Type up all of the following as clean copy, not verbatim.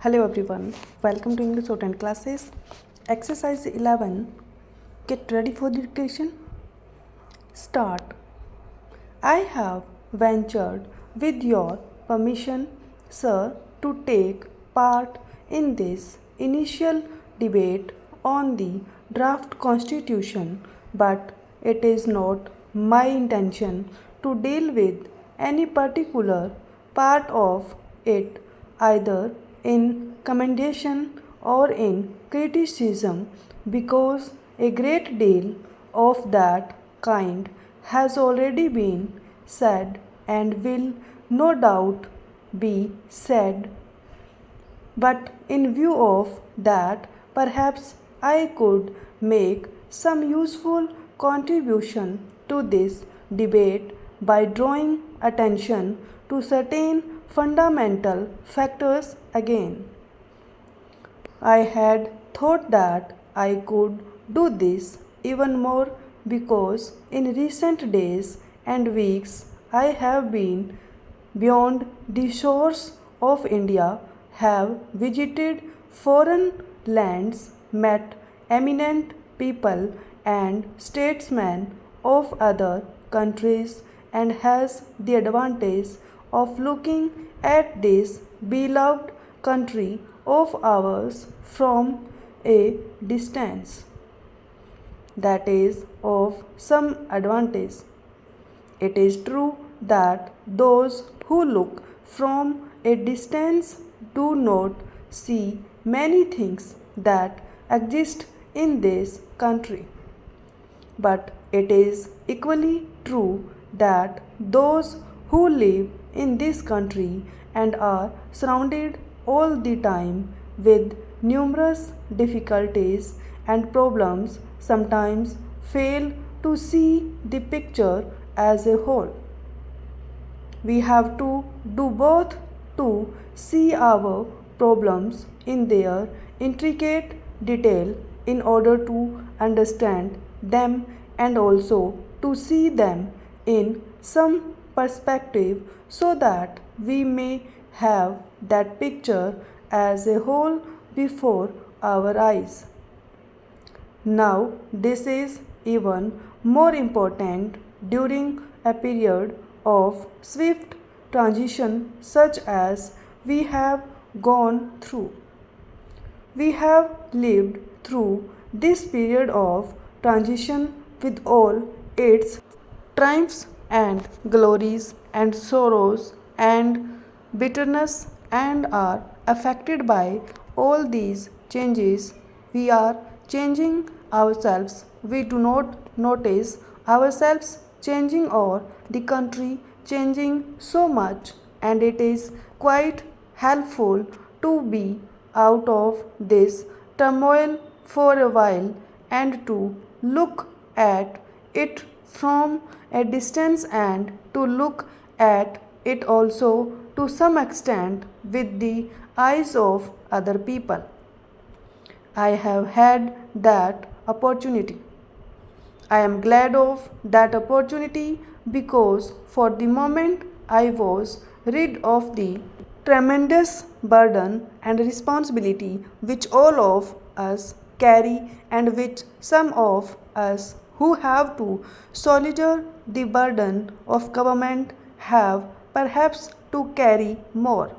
Hello everyone, welcome to English Shorthand classes. Exercise 11. Get ready for the dictation. Start. I have ventured, with your permission, sir, to take part in this initial debate on the draft constitution, but it is not my intention to deal with any particular part of it, either in commendation or in criticism, because a great deal of that kind has already been said and will no doubt be said. But in view of that, perhaps I could make some useful contribution to this debate by drawing attention to certain fundamental factors again. I had thought that I could do this even more because in recent days and weeks I have been beyond the shores of India, have visited foreign lands, met eminent people and statesmen of other countries, and has the advantage of looking at this beloved country of ours from a distance. That is of some advantage. It is true that those who look from a distance do not see many things that exist in this country. But it is equally true that those who live in this country and are surrounded all the time with numerous difficulties and problems sometimes fail to see the picture as a whole. We have to do both to see our problems in their intricate detail in order to understand them, and also to see them in some perspective so that we may have that picture as a whole before our eyes. Now, this is even more important during a period of swift transition such as we have gone through. We have lived through this period of transition with all its triumphs and glories and sorrows and bitterness, and are affected by all these changes. We are changing ourselves. We do not notice ourselves changing or the country changing so much, and it is quite helpful to be out of this turmoil for a while and to look at it from a distance, and to look at it also to some extent with the eyes of other people. I have had that opportunity. I am glad of that opportunity because for the moment I was rid of the tremendous burden and responsibility which all of us carry, and which some of us who have to shoulder the burden of government have perhaps to carry more.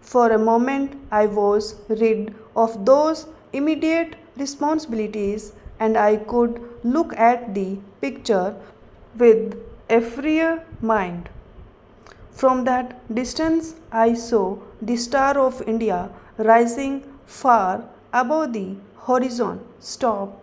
For a moment I was rid of those immediate responsibilities, and I could look at the picture with a freer mind. From that distance I saw the star of India rising far above the horizon. Stop.